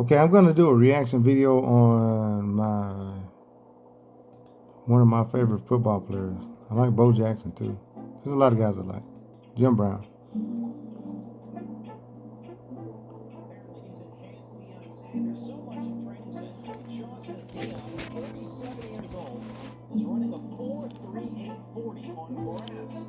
Okay, I'm gonna do a reaction video on one of my favorite football players. I like Bo Jackson too. There's a lot of guys I like. Jim Brown. Apparently, he's enhanced Deion Sanders so much in training sessions that Shaw says Deion, 37 years old, is running a 4.3840 on grass.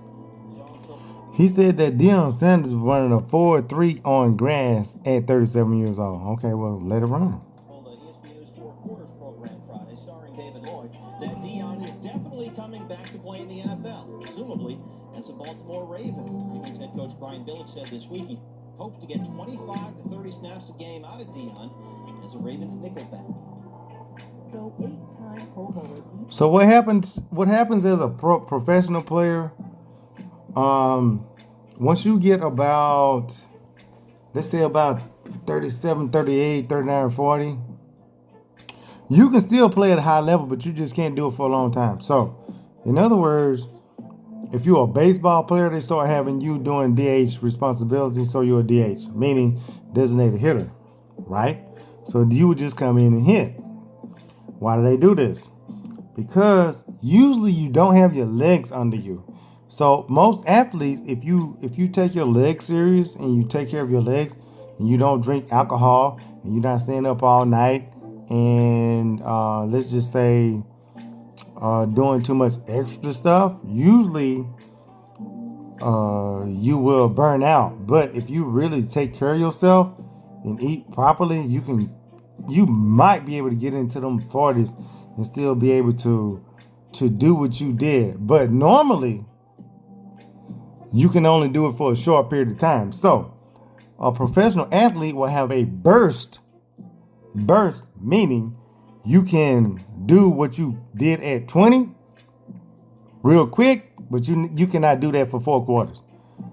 He said that Deion Sanders was running a 4.3 on grass at 37 years old. Okay, well, let it run. Told the ESPN News Four Quarters program Friday, starring David Lloyd, that Deion is definitely coming back to play in the NFL, presumably as a Baltimore Raven. Ravens head coach Brian Billick said this week he hopes to get 25 to 30 snaps a game out of Deion as a Ravens nickelback. So what happens? What happens as a professional player? Once you get about, let's say about 37, 38, 39, 40, you can still play at a high level, but you just can't do it for a long time. So, in other words, if you're a baseball player, they start having you doing DH responsibilities, so you're a DH, meaning designated hitter, right? So you would just come in and hit. Why do they do this? Because usually you don't have your legs under you. So most athletes, if you take your legs serious and you take care of your legs and you don't drink alcohol and you're not staying up all night and let's just say doing too much extra stuff, usually you will burn out. But if you really take care of yourself and eat properly, you might be able to get into them 40s and still be able to do what you did. But normally, you can only do it for a short period of time. So, a professional athlete will have a burst. Burst meaning you can do what you did at 20 real quick, but you cannot do that for 4 quarters.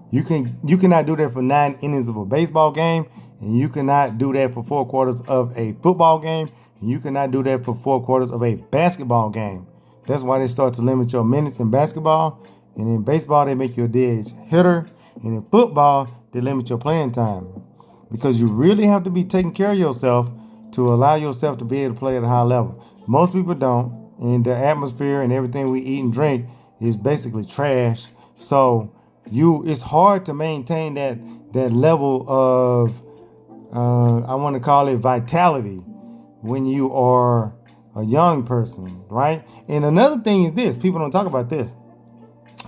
You cannot do that for 9 innings of a baseball game, and you cannot do that for 4 quarters of a football game, and you cannot do that for 4 quarters of a basketball game. That's why they start to limit your minutes in basketball, and in baseball they make you a DH hitter, and in football they limit your playing time, because you really have to be taking care of yourself to allow yourself to be able to play at a high level. Most people don't, and the atmosphere and everything we eat and drink is basically trash. So it's hard to maintain that level of I want to call it vitality when you are a young person, right? And another thing is this: people don't talk about this.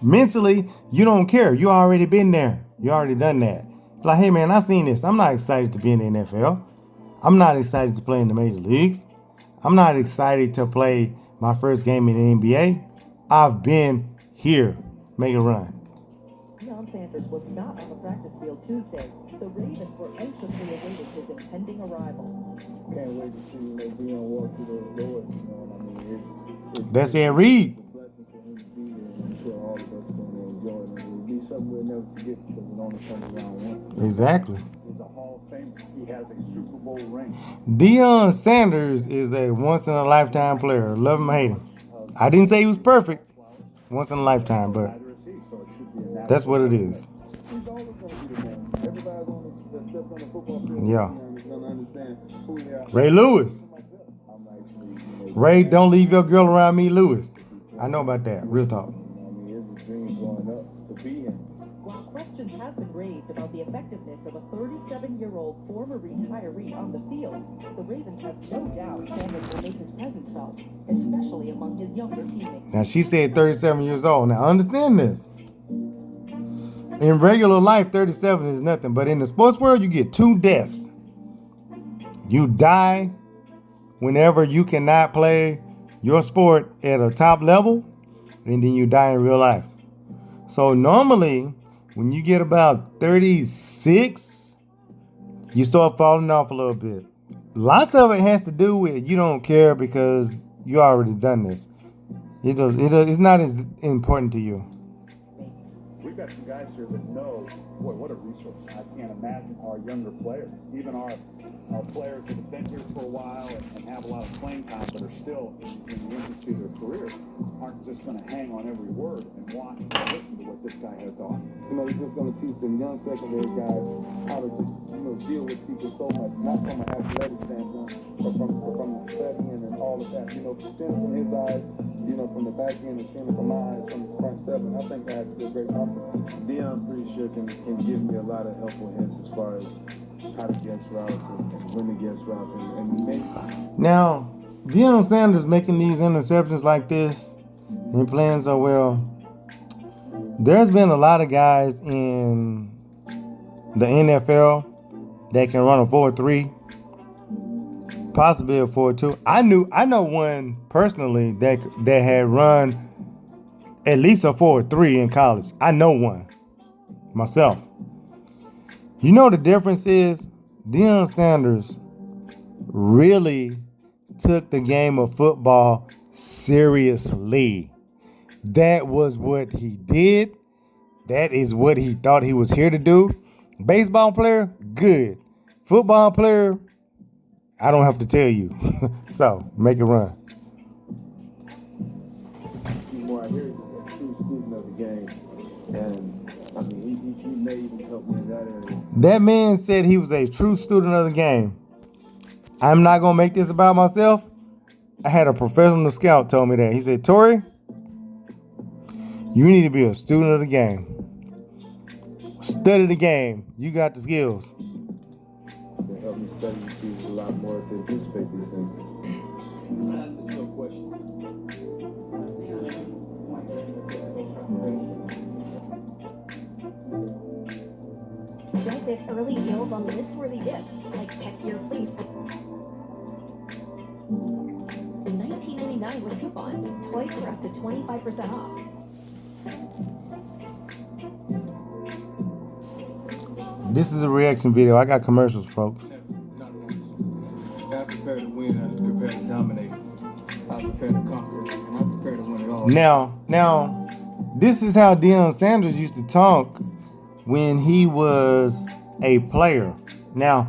Mentally, you don't care. You already been there. You already done that. Like, hey man, I seen this. I'm not excited to be in the NFL. I'm not excited to play in the major leagues. I'm not excited to play my first game in the NBA. I've been here. Make a run. Deion Sanders was not on the practice field Tuesday. The Ravens were anxiously awaiting his impending arrival. Can't wait to see Deion walk through the doors. You know what I mean? That's Ed Reed. It's a blessing for him to be here, and I'm sure all of us are going to enjoy it. And it'll be something we'll never forget because it only comes around once. Exactly. He's a Hall of Famer. He has a Super Bowl ring. Deion Sanders is a once-in-a-lifetime player. Love him or hate him. I didn't say he was perfect. Once in a lifetime, but that's what it is. He's always going to be the man. Everybody that steps on the football field Yeah. is going to understand who he is. Ray Lewis. Ray, don't leave your girl around me, Lewis. I know about that. Real talk. I mean, it's a dream growing up to be in. While questions have been raised about the effectiveness of a 37-year-old former retiree on the field, the Ravens have no doubt Sanders will make his presence felt, especially among his younger teammates. Now, she said 37 years old. Now, understand this. In regular life, 37 is nothing. But in the sports world, you get 2 deaths. You die whenever you cannot play your sport at a top level, and then you die in real life. So normally, when you get about 36, you start falling off a little bit. Lots of it has to do with you don't care because you already done this. It's not as important to you. We've got some guys here that know, boy, what a resource. I can't imagine our younger players, even our players that have been here for a while and have a lot of playing time, but are still in the infancy of their career. aren't just going to hang on every word and watch and listen to what this guy has on. You're just going to teach them young secondary guys how to just, deal with people so much, not from an athletic standpoint, but from the studying and all of that. Seeing from his eyes, from the back end and seeing from my eyes from the front seven, I think that has to be a great compliment. Deion pretty sure can give me a lot of helpful hints as far as how to guess routes and when to guess routes and maybe. Now, Deion Sanders making these interceptions like this and playing so well. There's been a lot of guys in the NFL that can run a 4.3, possibly a 4.2. I know one personally that had run at least a 4.3 in college. I know one myself. You know the difference is Deion Sanders really took the game of football seriously. That was what he did. That is what he thought he was here to do. Baseball player, good. Football player, I don't have to tell you. So, make it run. More I hear he's a true student of the game, and he may even help me in that area. That man said he was a true student of the game. I'm not going to make this about myself. I had a professional scout tell me that. He said, Tori, you need to be a student of the game. Study the game. You got the skills. They help me study and see a lot more to anticipate these things. I have just no questions. Get this early deals on list-worthy dips, like Tech Gear Fleece with $19.99 with coupon. Toys for up to 25% off. This is a reaction video. I got commercials, folks. Not once. I'm prepared to win. I'm prepared to dominate. I'm prepared to conquer. And I'm prepared to win it all. Now, this is how Deion Sanders used to talk when he was a player. Now,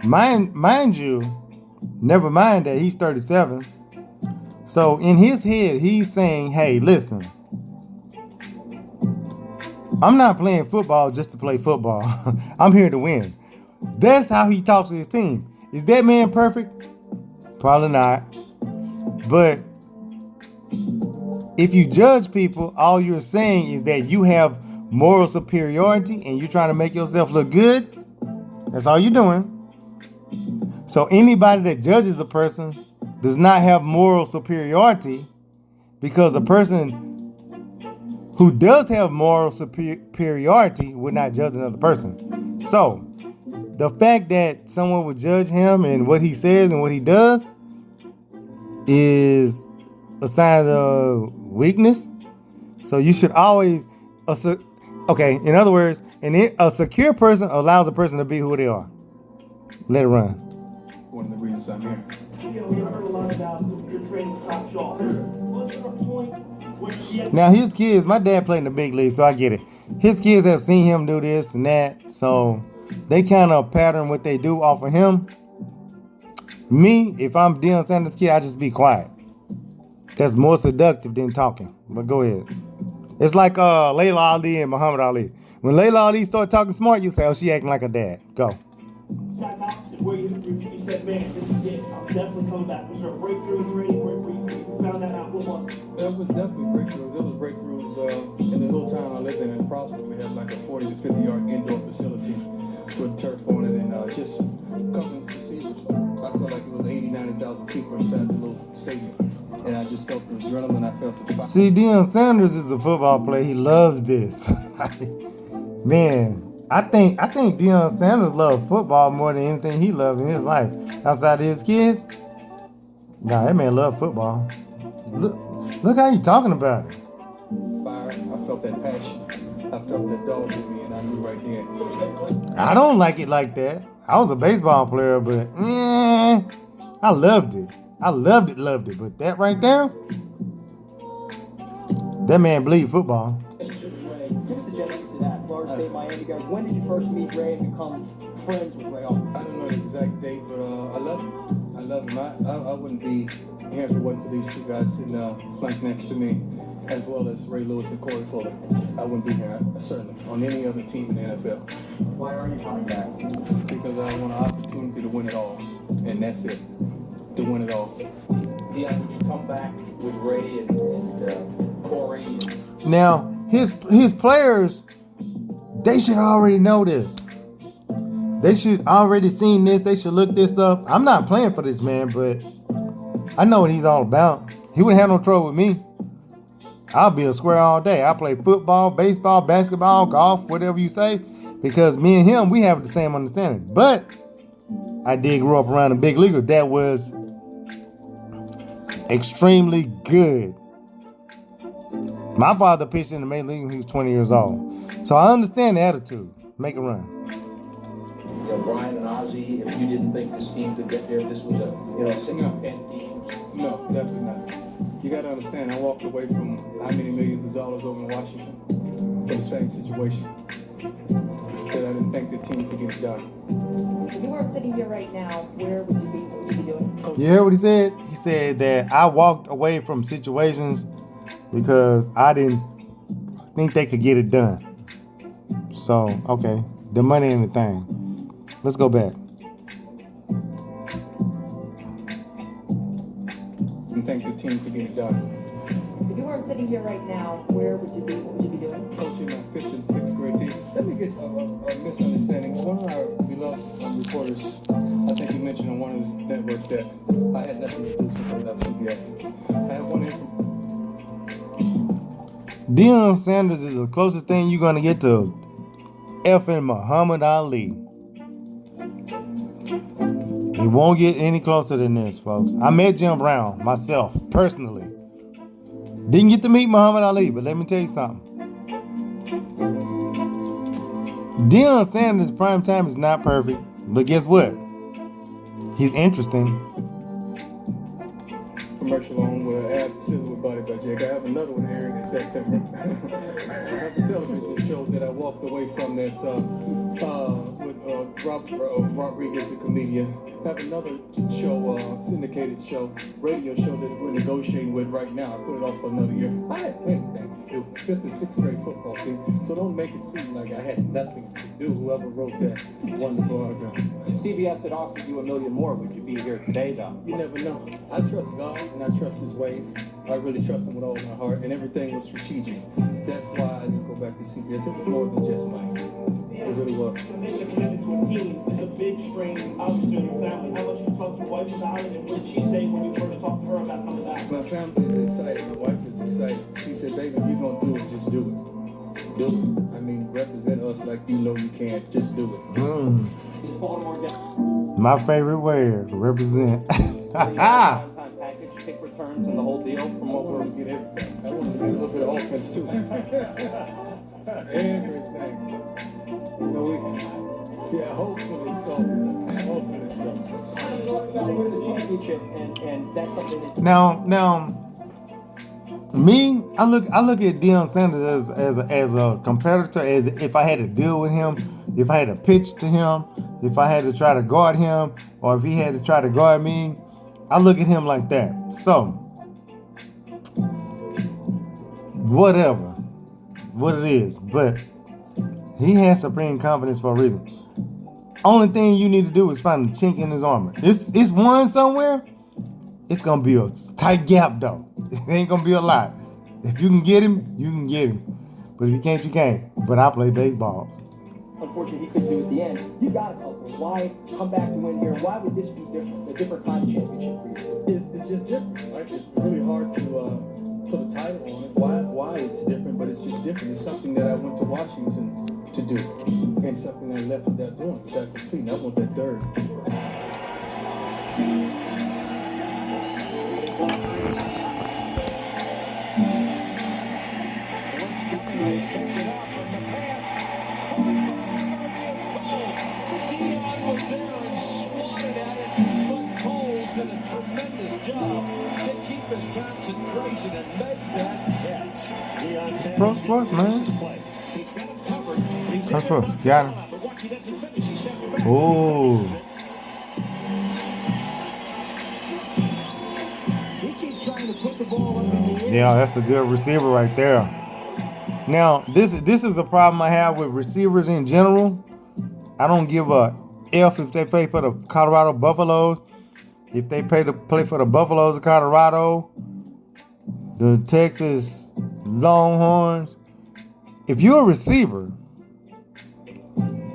mind you, never mind that he's 37. So in his head, he's saying, hey, listen, I'm not playing football just to play football. I'm here to win. That's how he talks to his team. Is that man perfect? Probably not. But if you judge people, all you're saying is that you have moral superiority and you're trying to make yourself look good. That's all you're doing. So anybody that judges a person does not have moral superiority, because a person who does have moral superiority would not judge another person. So the fact that someone would judge him and what he says and what he does is a sign of weakness. So you should always, in other words, a secure person allows a person to be who they are. Let it run. One of the reasons I'm here. We heard a lot about your training top shelf. Was there a point where Now his kids, my dad played in the big league, so I get it. His kids have seen him do this and that, so they kind of pattern what they do off of him. Me, if I'm Deion Sanders' kid, I just be quiet. That's more seductive than talking. But go ahead. It's like Layla Ali and Muhammad Ali. When Layla Ali started talking smart, you say, oh, she acting like a dad. Go. Zach Hopkins, where you said, man, this is it. I'm definitely coming back. Was there a breakthrough in training where you found that out? What was it? There was definitely breakthroughs. There was breakthroughs in the little town I lived in Prosper. We have like a 40 to 50 yard indoor facility with turf on it, and just coming to see this. I felt like it was 80, 90,000 people inside the little stadium. And I just felt the adrenaline. I felt the fire. See, Deion Sanders is a football player. He loves this. Man, I think Deion Sanders loves football more than anything he loved in his life. Outside of his kids, nah, that man loves football. Look how he talking about it. Fire. I felt that passion. I felt that dog in me, and I knew right then. I don't like it like that. I was a baseball player, but I loved it. I loved it. But that right there, that man bleed football. Give us the genesis of that. Florida State, Miami guys. When did you first meet Ray and become friends with Ray? I don't know the exact date, but I love him. I wouldn't be here if it wasn't for these two guys sitting flanked next to me, as well as Ray Lewis and Corey Fuller. I wouldn't be here, certainly, on any other team in the NFL. Why are you coming back? Because I want an opportunity to win it all, and that's it, to win it all. Deion, would you come back with Ray and Corey? Now, his players, they should already know this. They should already seen this. They should look this up. I'm not playing for this man, but I know what he's all about. He wouldn't have no trouble with me. I'll be a square all day. I play football, baseball, basketball, golf, whatever you say, because me and him, we have the same understanding. But I did grow up around a big leaguer that was extremely good. My father pitched in the major league when he was 20 years old. So I understand the attitude. Make a run. Brian and Ozzie, if you didn't think this team could get there, this was a 6-10 team. No, definitely not. You got to understand, I walked away from how many millions of dollars over in Washington for the same situation. That I didn't think the team could get it done. If you weren't sitting here right now, where would you be? What would you be doing? You heard what he said? He said that I walked away from situations because I didn't think they could get it done. So, okay, the money and the thing. Let's go back. And think the team could get it done. If you weren't sitting here right now, where would you be? What would you be doing? Coaching my 5th and 6th grade team. Let me get a misunderstanding. One of our beloved reporters, I think he mentioned on one of his networks that I had nothing to do since I left CBS. I have one Deion Sanders is the closest thing you're going to get to effing Muhammad Ali. You won't get any closer than this, folks. I met Jim Brown myself, personally. Didn't get to meet Muhammad Ali, but let me tell you something. Deion Sanders' prime time is not perfect, but guess what? He's interesting. commercial on with an ad sizzle with Body by Jake. I have another one airing in September. I have a television show that I walked away from that's with Rodriguez, the comedian. I have another show, syndicated show, radio show that we're negotiating with right now. I put it off for another year. I had plenty of things to do. 5th and 6th grade football team. So don't make it seem like I had nothing to do. Whoever wrote that wonderful autograph. If CBS had offered you $1 million more, would you be here today, though? You never know. I trust God and I trust His ways. I really trust Him with all my heart, and everything was strategic. That's why I didn't go back to CBS. It was more than just money. It really was. Making a commitment to a team is a big strain, obviously, on your family. How much you talked to your wife about it, and what did she say when you first talked to her about coming back? My family is excited. My wife is excited. She said, baby, if you're going to do it, just do it. Do it. I mean, represent us like you know you can. Just do it. Is Baltimore down? My favorite word, represent. Time package, kick returns, and the whole deal from I what we're... want to get everything. I want to get a little bit of offense, too. Everything. You know, hopefully so. Hopefully so. You talked about winning the championship, and that's something that... Now, me, I look at Deion Sanders as a competitor, as if I had to deal with him, if I had to pitch to him, if I had to try to guard him, or if he had to try to guard me. I look at him like that. So, whatever, what it is, but he has supreme confidence for a reason. Only thing you need to do is find a chink in his armor. It's one somewhere. It's gonna be a tight gap though. It ain't gonna be a lot. If you can get him, you can get him. But if you can't, you can't. But I play baseball. Unfortunately, he couldn't do it at the end. You got to help him. Why come back to win here? Why would this be different? A different kind of championship for you? It's just different, right? It's really hard to put a title on it. Why it's different, but it's just different. It's something that I went to Washington to do, and something I left without doing, without completing. I want that third. Deion was there and swatted at it, but Coles did a tremendous job to keep his concentration and make that catch. Pro sports, man. Pro sports. Got him. Oh. Yeah, that's a good receiver right there. Now, this is a problem I have with receivers in general. I don't give a F if they play for the Colorado Buffaloes. If they play for the Buffaloes of Colorado, the Texas Longhorns. If you're a receiver,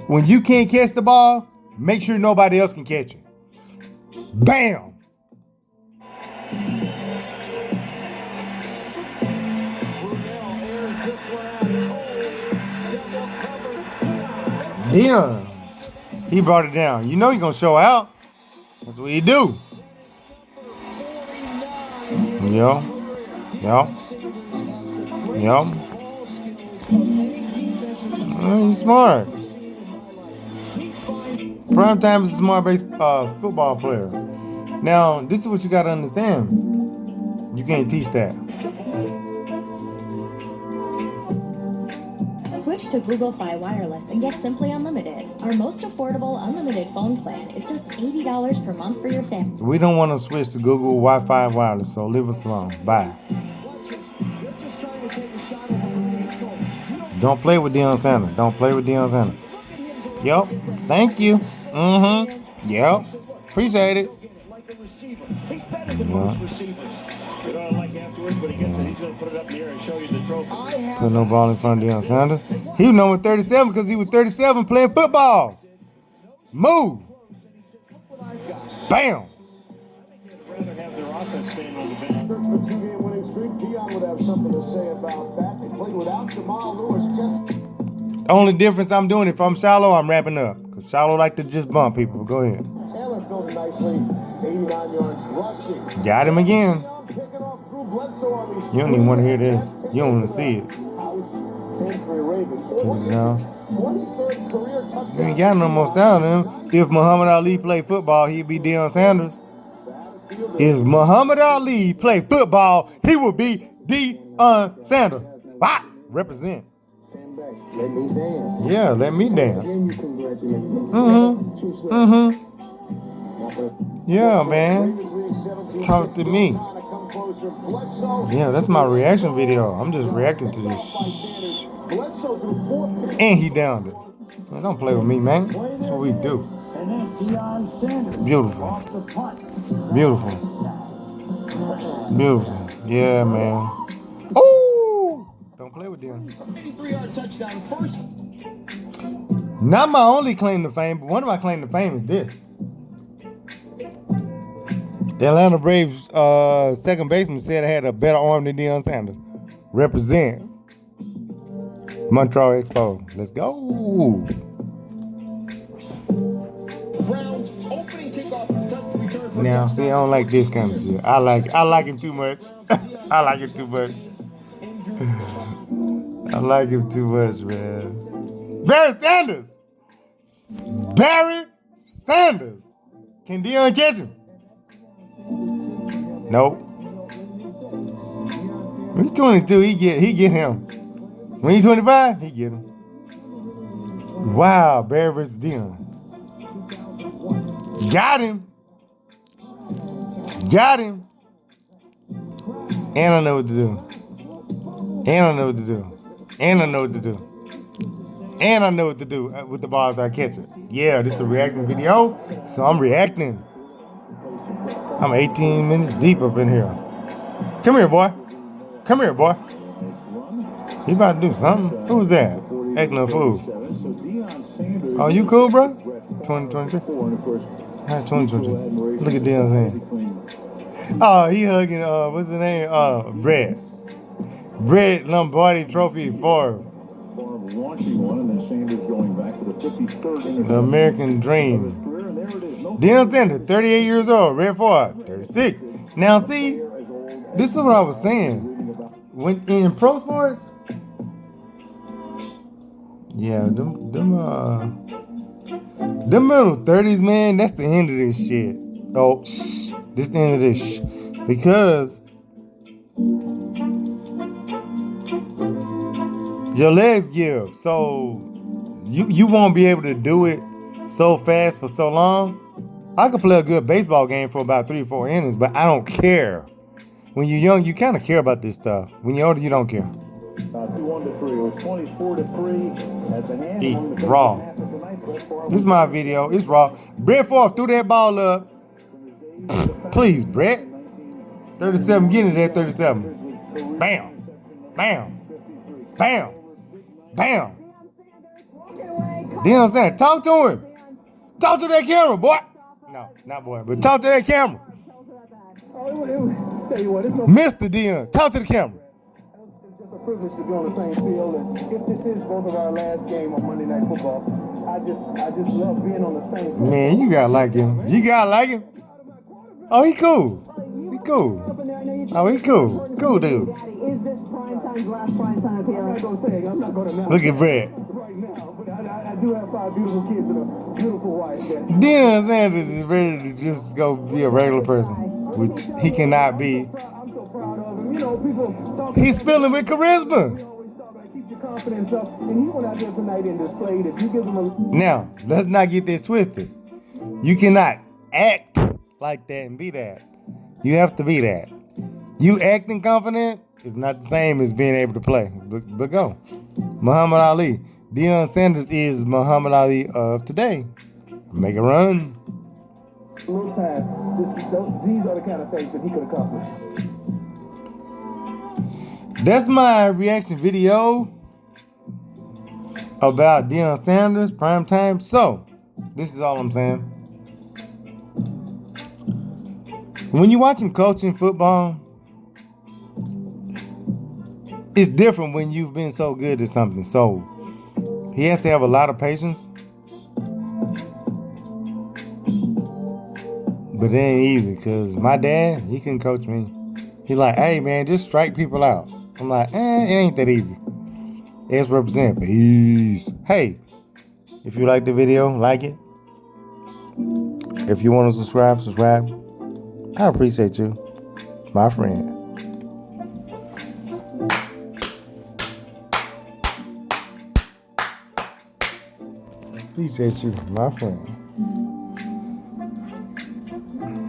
when you can't catch the ball, make sure nobody else can catch it. Bam! Deion, he brought it down. You know he's gonna show out. That's what he do. Yeah. He's smart. Prime time is a smart football player. Now, this is what you gotta understand. You can't teach that. Switch to Google Fi Wireless and get Simply Unlimited. Our most affordable unlimited phone plan is just $80 per month for your family. We don't want to switch to Google Wi-Fi Wireless, so leave us alone. Bye. Don't play with Deion Sanders. Don't play with Deion Sanders. Yup. Thank you. Yep. Appreciate it. He's better than most receivers. You don't like afterwards, but he gets it. He's going to put it up in the air and show you the trophy. Put no ball in front of Deion Sanders. He was number 37 because he was 37 playing football. Move. Bam. Rather have their offense staying on the bench. For two-game winning streak, Deion would have something to say about that. They played without Jamal Lewis. Only difference I'm doing, if I'm shallow, I'm wrapping up. Because shallow like to just bump people. Go ahead. Taylor filled nicely, 89 yards rushing. Got him again. You don't even want to hear this. You don't want to see it. You ain't got no more style in him. If Muhammad Ali played football, he'd be Deion Sanders. If Muhammad Ali played football, he would be Deion Sanders. What? Represent. Yeah, let me dance. Yeah, man. Talk to me. Yeah, that's my reaction video. I'm just reacting to this. And he downed it. Man, don't play with me, man. That's what we do. Beautiful. Beautiful. Beautiful. Yeah, man. Ooh! Don't play with them. 83-yard touchdown first. Not my only claim to fame, but one of my claim to fame is this. The Atlanta Braves second baseman said I had a better arm than Deion Sanders. Represent. Montreal Expo. Let's go. Browns opening kickoff return for Now, see, I don't like this kind of shit. I like him too much. I like him too much. I like him too much, man. Barry Sanders. Barry Sanders. Can Deion catch him? Nope. When he's 22, he get him. When he's 25, he get him. Wow, Barry versus Deion. Got him. Got him. And I know what to do. And I know what to do. And I know what to do. And I know what to do with the balls I catch it. Yeah, this is a reacting video, so I'm reacting. I'm 18 minutes deep up in here. Come here, boy. Come here, boy. He about to do something. Who's that? Acting a fool. Oh, you cool, bro? 2023? 2023. Look at Deion's hand. Oh, he hugging, what's his name? Brett. Brett Lombardi Trophy for the American Dream. Deion Sanders, 38 years old. Red Favre, 36. Now, see, this is what I was saying. When in pro sports, yeah, them middle 30s, man, that's the end of this shit. Oh, this is the end of this because your legs give, so you won't be able to do it so fast for so long. I could play a good baseball game for about 3 or 4 innings, but I don't care. when you're young, you kind of care about this stuff. When you're older, you don't care. 2-3. It was 24-3 at the hand. Eat raw. This is my video. It's raw. Brett Favre threw that ball up. Please, Brett. 37, get in there, 37. Bam. Bam. Bam. Bam. Deion Sanders, talk to him. Talk to that camera, boy. No, not boy, but talk to that camera. Mr. Deion, talk to the camera. It's just a privilege to be on the same field, and if this is both of our last game on Monday Night Football, I just love being on the same field. Man, you gotta like him. You gotta like him. Oh, he cool. He cool. Oh, he cool. Cool dude. Is this prime time's last prime time appearance? I'm not going to Look at Brett. right now, but I do have 5 beautiful kids and a beautiful wife. Deion Sanders is ready to just go be a regular person, which he cannot be. I'm so proud of him. You know, people talk. He's spilling with charisma. Keep your confidence up, and he went out there tonight and displayed it. You give him a. Now, let's not get this twisted. You cannot act like that and be that. You have to be that. You acting confident is not the same as being able to play. But go. Muhammad Ali. Deion Sanders is Muhammad Ali of today. Make a run. Little pass. These are the kind of things that he could accomplish. That's my reaction video about Deion Sanders, primetime. So, this is all I'm saying. When you watch him coaching football, it's different when you've been so good at something. So, he has to have a lot of patience. But it ain't easy, because my dad, he couldn't coach me. He like, hey, man, just strike people out. I'm like, it ain't that easy. Let's represent. Peace. Hey, if you like the video, like it. If you want to subscribe, subscribe. I appreciate you, my friend. Appreciate you, my friend.